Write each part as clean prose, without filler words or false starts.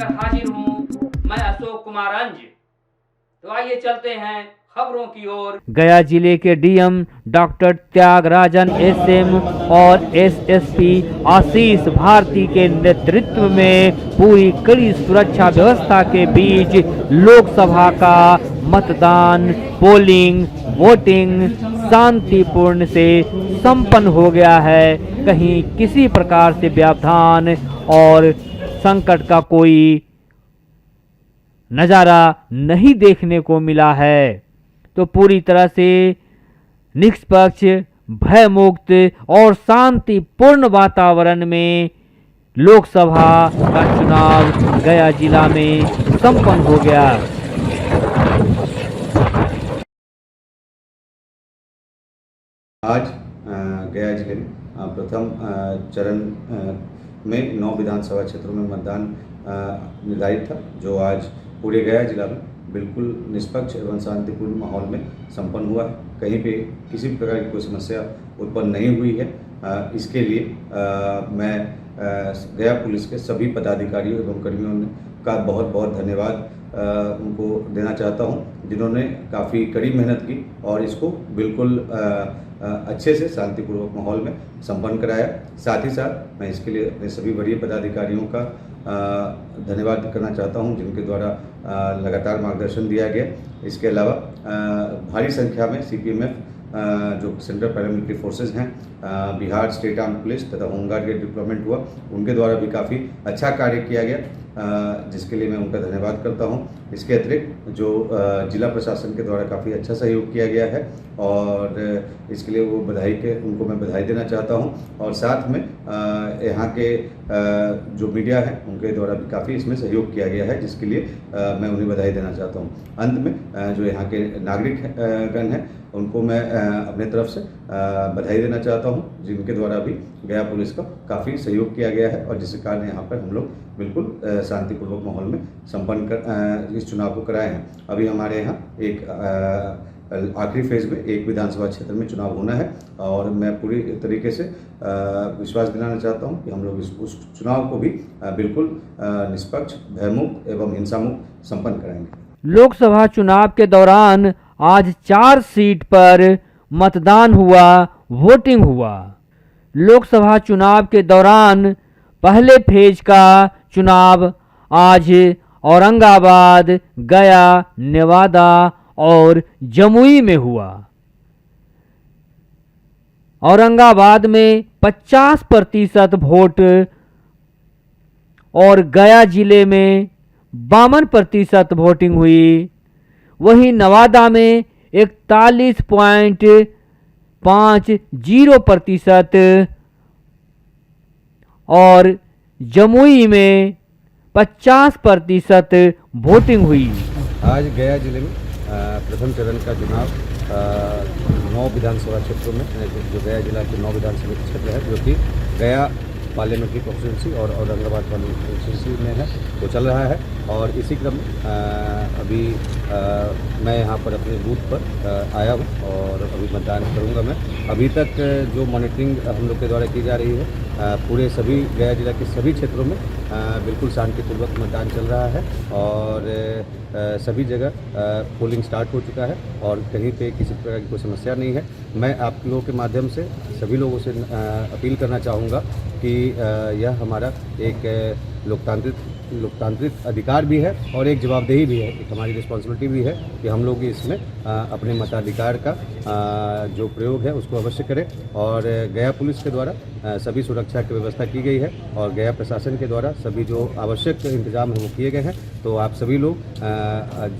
लेकर हाजिर हूँ मैं अशोक कुमार अंज। तो आइए चलते हैं खबरों की ओर। गया जिले के डीएम डॉक्टर त्यागराजन एसएम और एसएसपी आशीष भारती के नेतृत्व में पूरी कड़ी सुरक्षा व्यवस्था के बीच लोकसभा का मतदान पोलिंग वोटिंग शांतिपूर्ण से संपन्न हो गया है। कहीं किसी प्रकार से व्यवधान और संकट का कोई नज़ारा नहीं देखने को मिला है। तो पूरी तरह से निष्पक्ष भयमुक्त और शांतिपूर्ण वातावरण में लोकसभा का चुनाव गया जिला में संपन्न हो गया। आज गया जिले में प्रथम चरण में 9 विधानसभा क्षेत्रों में मतदान निर्धारित था, जो आज पूरे गया जिला में बिल्कुल निष्पक्ष एवं शांतिपूर्ण माहौल में संपन्न हुआ है। कहीं पे किसी भी प्रकार की कोई समस्या उत्पन्न नहीं हुई है। इसके लिए मैं गया पुलिस के सभी पदाधिकारियों एवं कर्मियों का बहुत बहुत धन्यवाद उनको देना चाहता हूं, जिन्होंने काफ़ी कड़ी मेहनत की और इसको बिल्कुल अच्छे से शांतिपूर्वक माहौल में संपन्न कराया। साथ ही साथ मैं इसके लिए अपने सभी वरीय पदाधिकारियों का धन्यवाद करना चाहता हूं, जिनके द्वारा लगातार मार्गदर्शन दिया गया। इसके अलावा भारी संख्या में सीपीएमएफ जो सेंट्रल पैरामिलिट्री फोर्सेस हैं, बिहार स्टेट आर्म पुलिस तथा होमगार्ड के डिप्लॉयमेंट हुआ, उनके द्वारा भी काफ़ी अच्छा कार्य किया गया, जिसके लिए मैं उनका धन्यवाद करता हूं। इसके अतिरिक्त जो जिला प्रशासन के द्वारा काफ़ी अच्छा सहयोग किया गया है और इसके लिए उनको मैं बधाई देना चाहता हूं। और साथ में यहाँ के जो मीडिया है उनके द्वारा भी काफ़ी इसमें सहयोग किया गया है, जिसके लिए मैं उन्हें बधाई देना चाहता हूं। अंत में जो यहाँ के नागरिक गण हैं उनको मैं अपने तरफ से बधाई देना चाहता हूं, जिनके द्वारा भी गया पुलिस का काफ़ी सहयोग किया गया है और जिसके कारण यहाँ पर हम लोग बिल्कुल शांतिपूर्वक माहौल में संपन्न कर इस चुनाव को कराए हैं। अभी हमारे यहाँ एक आखिरी फेज में एक विधानसभा क्षेत्र में चुनाव होना है और मैं पूरी तरीके से विश्वास दिलाना चाहता हूं कि हम लोग उस चुनाव को भी बिल्कुल निष्पक्ष भयमुक्त एवं हिंसामुक्त संपन्न कराएंगे। लोकसभा चुनाव के दौरान आज 4 सीट पर मतदान हुआ, वोटिंग हुआ। लोकसभा चुनाव के दौरान पहले फेज का चुनाव आज औरंगाबाद, गया, नेवादा और जमुई में हुआ। औरंगाबाद में 50% वोट और गया जिले में 52% वोटिंग हुई। वहीं नवादा में 41.50% और जमुई में 50% वोटिंग हुई। आज गया जिले में प्रथम चरण का चुनाव 9 विधानसभा क्षेत्रों में, जो गया जिला के 9 विधानसभा क्षेत्र है, जो कि गया पार्लियामेंट्री कॉन्स्टिट्यूंसी और औरंगाबाद पार्लियामेंट्री कॉन्स्टिट्यूंसी में है, वो चल रहा है। और इसी क्रम में अभी मैं यहाँ पर अपने बूथ पर आया हूँ और अभी मतदान करूँगा। मैं अभी तक जो मॉनिटरिंग हम लोग के द्वारा की जा रही है, पूरे सभी गया जिला के सभी क्षेत्रों में बिल्कुल शांतिपूर्वक मतदान चल रहा है और सभी जगह पोलिंग स्टार्ट हो चुका है और कहीं पे किसी प्रकार की कोई समस्या नहीं है। मैं आप लोगों के माध्यम से सभी लोगों से अपील करना चाहूँगा कि यह हमारा एक लोकतांत्रिक अधिकार भी है और एक जवाबदेही भी है, एक हमारी रिस्पॉन्सिबिलिटी भी है कि हम लोग इसमें अपने मताधिकार का जो प्रयोग है उसको अवश्य करें। और गया पुलिस के द्वारा सभी सुरक्षा की व्यवस्था की गई है और गया प्रशासन के द्वारा सभी जो आवश्यक इंतजाम है वो किए गए हैं। तो आप सभी लोग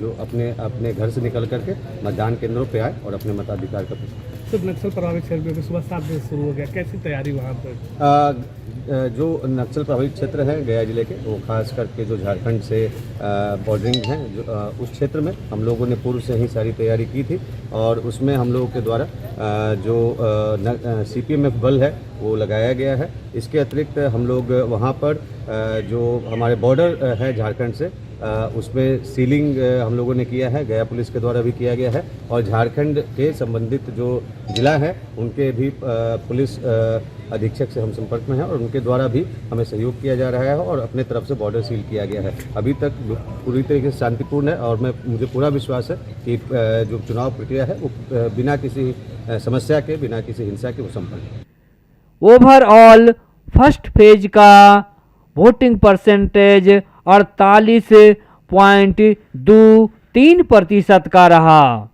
जो अपने घर से निकल करके मतदान केंद्रों पर आए और अपने मताधिकार का प्रयोग। सब नक्सल प्रभावित क्षेत्र में सुबह 7 बजे शुरू हो गया, कैसी तैयारी वहाँ पर? जो नक्सल प्रभावित क्षेत्र हैं गया जिले के, वो खास करके जो झारखंड से बॉर्डरिंग हैं, उस क्षेत्र में हम लोगों ने पूर्व से ही सारी तैयारी की थी और उसमें हम लोगों के द्वारा जो सीपीएमएफ बल है वो लगाया गया है। इसके अतिरिक्त हम लोग वहाँ पर जो हमारे बॉर्डर है झारखंड से, उसमें सीलिंग हम लोगों ने किया है, गया पुलिस के द्वारा भी किया गया है और झारखंड के संबंधित जो जिला है उनके भी पुलिस अधीक्षक से हम संपर्क में हैं और उनके द्वारा भी हमें सहयोग किया जा रहा है और अपने तरफ से बॉर्डर सील किया गया है। अभी तक पूरी तरीके से शांतिपूर्ण है और मुझे पूरा विश्वास है कि जो चुनाव प्रक्रिया है वो बिना किसी समस्या के, बिना किसी हिंसा के वो संपन्न है। ओवरऑल फर्स्ट फेज का वोटिंग परसेंटेज 48.23% का रहा।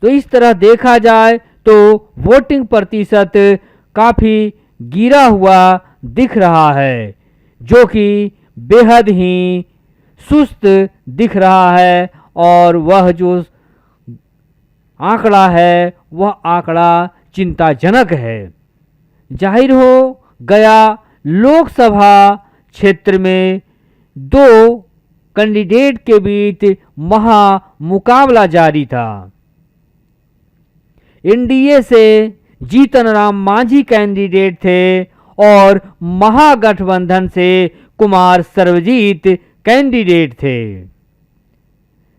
तो इस तरह देखा जाए तो वोटिंग प्रतिशत काफ़ी गिरा हुआ दिख रहा है, जो कि बेहद ही सुस्त दिख रहा है और वह जो आंकड़ा है वह आंकड़ा चिंताजनक है। जाहिर हो गया लोकसभा क्षेत्र में दो कैंडिडेट के बीच महा मुकाबला जारी था। एनडीए से जीतन राम मांझी कैंडिडेट थे और महागठबंधन से कुमार सर्वजीत कैंडिडेट थे।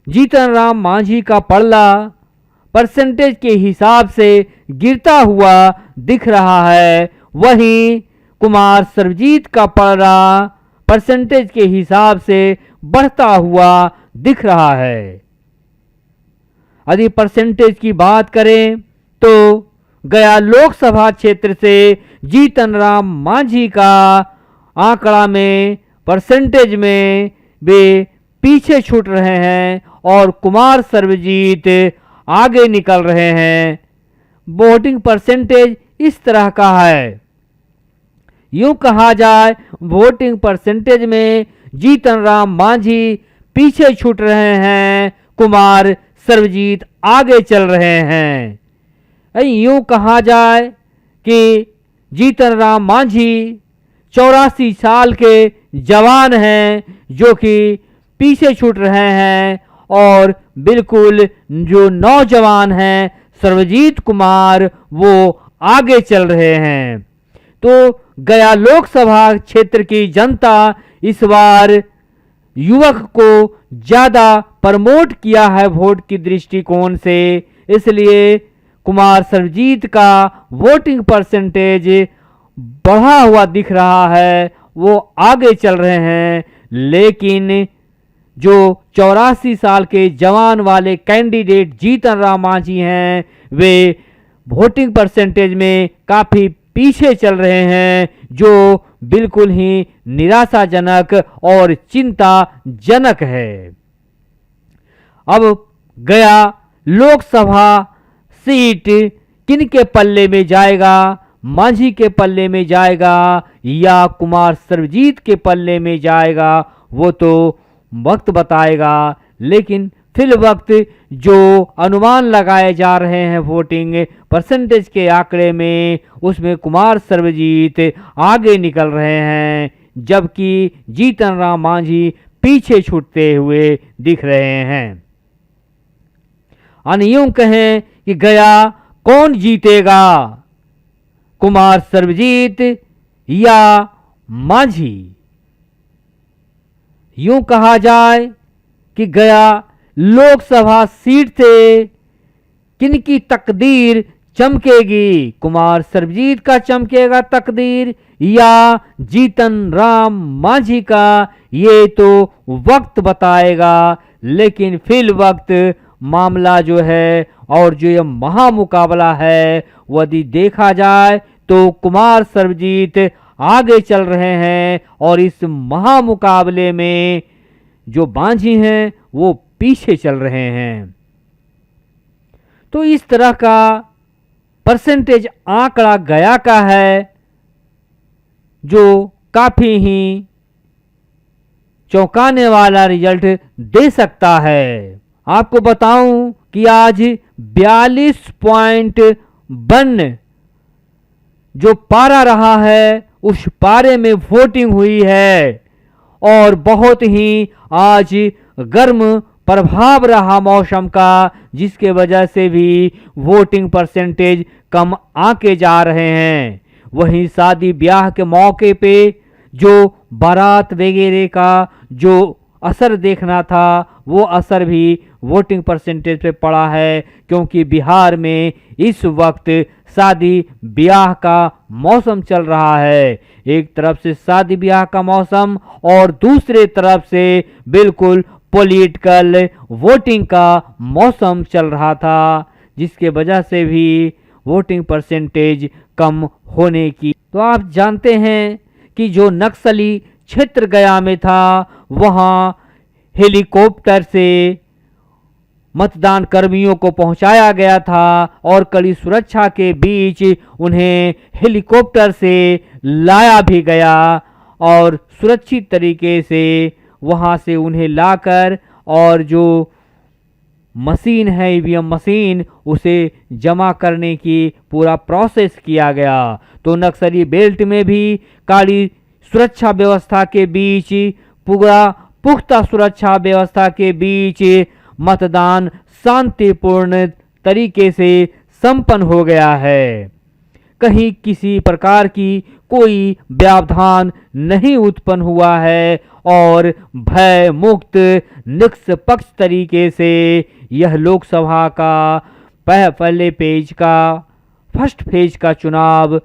जीतन राम मांझी का पलड़ा परसेंटेज के हिसाब से गिरता हुआ दिख रहा है, वहीं कुमार सर्वजीत का पलड़ा परसेंटेज के हिसाब से बढ़ता हुआ दिख रहा है। यदि परसेंटेज की बात करें तो गया लोकसभा क्षेत्र से जीतन राम मांझी का आंकड़ा में परसेंटेज में वे पीछे छूट रहे हैं और कुमार सर्वजीत आगे निकल रहे हैं। वोटिंग परसेंटेज इस तरह का है, यूं कहा जाए वोटिंग परसेंटेज में जीतन राम मांझी पीछे छूट रहे हैं, कुमार सर्वजीत आगे चल रहे हैं। यूं कहा जाए कि जीतन राम मांझी 84 साल के जवान हैं जो कि पीछे छूट रहे हैं और बिल्कुल जो नौजवान हैं सर्वजीत कुमार वो आगे चल रहे हैं। तो गया लोकसभा क्षेत्र की जनता इस बार युवक को ज़्यादा प्रमोट किया है वोट की दृष्टिकोण से, इसलिए कुमार सर्वजीत का वोटिंग परसेंटेज बढ़ा हुआ दिख रहा है, वो आगे चल रहे हैं। लेकिन जो 84 साल के जवान वाले कैंडिडेट जीतन राम मांझी हैं वे वोटिंग परसेंटेज में काफ़ी पीछे चल रहे हैं, जो बिल्कुल ही निराशाजनक और चिंताजनक है। अब गया लोकसभा सीट किन के पल्ले में जाएगा, मांझी के पल्ले में जाएगा या कुमार सर्वजीत के पल्ले में जाएगा, वो तो वक्त बताएगा। लेकिन फिल वक्त जो अनुमान लगाए जा रहे हैं वोटिंग परसेंटेज के आंकड़े में, उसमें कुमार सर्वजीत आगे निकल रहे हैं, जबकि जीतन राम मांझी पीछे छूटते हुए दिख रहे हैं। यूं कहें कि गया कौन जीतेगा, कुमार सर्वजीत या मांझी? यूं कहा जाए कि गया लोकसभा सीट से किनकी तकदीर चमकेगी, कुमार सर्वजीत का चमकेगा तकदीर या जीतन राम मांझी का, ये तो वक्त बताएगा। लेकिन फिल वक्त मामला जो है और जो ये महामुकाबला है वो यदि देखा जाए तो कुमार सर्वजीत आगे चल रहे हैं और इस महामुकाबले में जो मांझी हैं वो पीछे चल रहे हैं। तो इस तरह का परसेंटेज आंकड़ा गया का है जो काफ़ी ही चौंकाने वाला रिजल्ट दे सकता है। आपको बताऊं कि आज 42.1 जो पारा रहा है उस पारे में वोटिंग हुई है और बहुत ही आज गर्म प्रभाव रहा मौसम का, जिसके वजह से भी वोटिंग परसेंटेज कम आके जा रहे हैं। वहीं शादी ब्याह के मौके पे जो बारात वगैरह का जो असर देखना था वो असर भी वोटिंग परसेंटेज पे पड़ा है, क्योंकि बिहार में इस वक्त शादी ब्याह का मौसम चल रहा है। एक तरफ से शादी ब्याह का मौसम और दूसरे तरफ से बिल्कुल पॉलिटिकल वोटिंग का मौसम चल रहा था, जिसके वजह से भी वोटिंग परसेंटेज कम होने की। तो आप जानते हैं कि जो नक्सली क्षेत्र गया में था, वहां हेलीकॉप्टर से मतदान कर्मियों को पहुंचाया गया था और कड़ी सुरक्षा के बीच उन्हें हेलीकॉप्टर से लाया भी गया और सुरक्षित तरीके से वहां से उन्हें लाकर और जो मशीन है ईवीएम मशीन, उसे जमा करने की पूरा प्रोसेस किया गया। तो नक्सली बेल्ट में भी कड़ी सुरक्षा व्यवस्था के बीच, पूरा पुख्ता सुरक्षा व्यवस्था के बीच मतदान शांतिपूर्ण तरीके से संपन्न हो गया है। कहीं किसी प्रकार की कोई व्यवधान नहीं उत्पन्न हुआ है और भय मुक्त निष्पक्ष तरीके से यह लोकसभा का पहले फर्स्ट फेज का चुनाव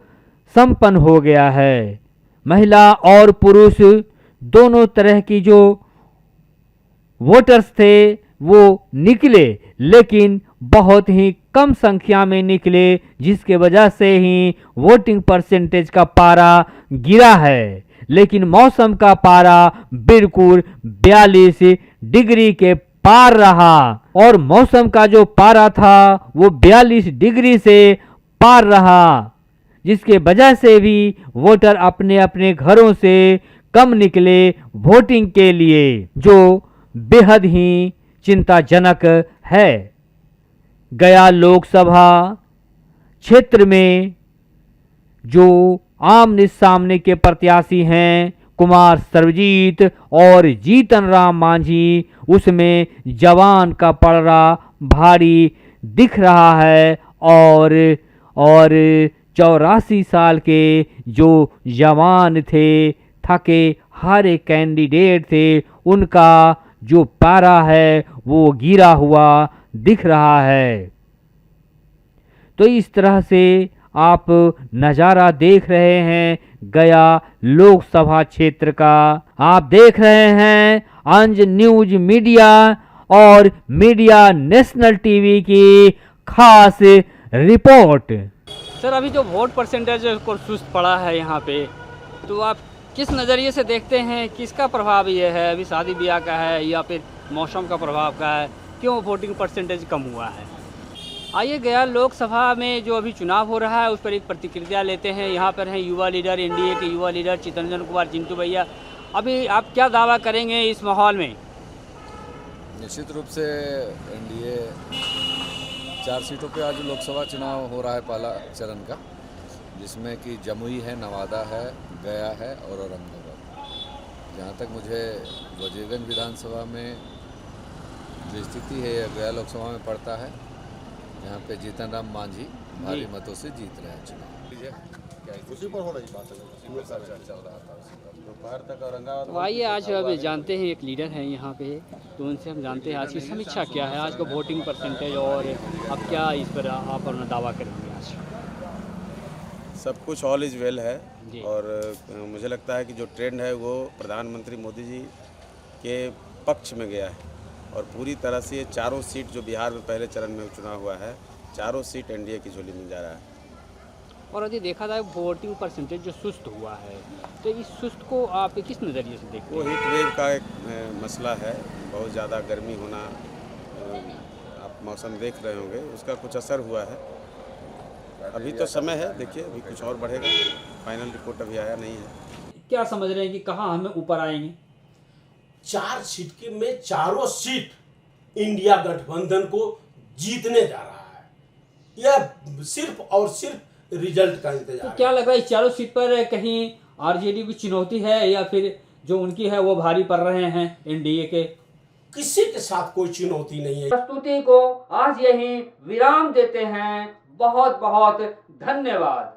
संपन्न हो गया है। महिला और पुरुष दोनों तरह की जो वोटर्स थे वो निकले, लेकिन बहुत ही कम संख्या में निकले, जिसके वजह से ही वोटिंग परसेंटेज का पारा गिरा है। लेकिन मौसम का पारा बिल्कुल 42 डिग्री के पार रहा और मौसम का जो पारा था वो 42 डिग्री से पार रहा, जिसके वजह से भी वोटर अपने अपने घरों से कम निकले वोटिंग के लिए, जो बेहद ही चिंताजनक है। गया लोकसभा क्षेत्र में जो आमने सामने के प्रत्याशी हैं कुमार सर्वजीत और जीतन राम मांझी, उसमें जवान का पलड़ा भारी दिख रहा है और 84 साल के जो जवान थे, थके हारे कैंडिडेट थे, उनका जो पारा है वो गिरा हुआ दिख रहा है। तो इस तरह से आप नज़ारा देख रहे हैं गया लोकसभा क्षेत्र का। आप देख रहे हैं अंज न्यूज मीडिया और मीडिया नेशनल टीवी की खास रिपोर्ट। सर, अभी जो वोट परसेंटेज को सुस्त पड़ा है यहाँ पे, तो आप किस नज़रिए से देखते हैं, किसका प्रभाव ये है? अभी शादी ब्याह का है या फिर मौसम का प्रभाव का है? क्यों वोटिंग परसेंटेज कम हुआ है? आइए गया लोकसभा में जो अभी चुनाव हो रहा है उस पर एक प्रतिक्रिया लेते हैं। यहाँ पर हैं युवा लीडर, एनडीए के युवा लीडर चितरंजन कुमार चिंटू भैया। अभी आप क्या दावा करेंगे इस माहौल में? निश्चित रूप से एनडीए 4 सीटों पे आज लोकसभा चुनाव हो रहा है, पहला चरण का, जिसमें कि जमुई है, नवादा है, गया है और औरंगाबाद। जहाँ तक मुझे वजीरगंज विधानसभा में जो स्थिति है यह गया लोकसभा में पड़ता है, यहाँ पे जीतन राम मांझी भारी मतों से जीत रहे हैं चुनाव। उसी पर हो रही बात है, चल रहा था दोपहर तक औरंगाबाद। तो आइए आज अभी जानते हैं, एक लीडर हैं यहाँ पे, तो उनसे हम जानते हैं आज की समीक्षा क्या है, आज का वोटिंग परसेंटेज, और अब क्या इस पर आप अपना दावा करेंगे आज? सब कुछ ऑल इज़ वेल है जी। और मुझे लगता है कि जो ट्रेंड है वो प्रधानमंत्री मोदी जी के पक्ष में गया है और पूरी तरह से ये चारों सीट जो बिहार में पहले चरण में चुनाव हुआ है, चारों सीट एनडीए की झोली में जा रहा है। और यदि देखा जाए वोटिंग परसेंटेज जो सुस्त हुआ है, तो इस सुस्त को आप किस नज़रिए से देखते वो हैं? हीट वेव का एक मसला है, बहुत ज़्यादा गर्मी होना, आप मौसम देख रहे होंगे, उसका कुछ असर हुआ है। अभी तो समय है, देखिए अभी कुछ और बढ़ेगा, फाइनल रिपोर्ट अभी आया नहीं है। क्या समझ रहे हैं कि कहाँ हमें ऊपर आएंगे? 4 सीट के में चारों सीट इंडिया गठबंधन को जीतने जा रहा है। यह सिर्फ और सिर्फ रिजल्ट का इंतजार तो है। क्या लग रहा है इस चारों सीट पर कहीं आरजेडी की चुनौती है या फिर जो उनकी है वो भारी पड़ रहे हैं एनडीए के? किसी के साथ कोई चुनौती नहीं है। प्रस्तुति को आज यही विराम देते हैं। बहुत बहुत धन्यवाद।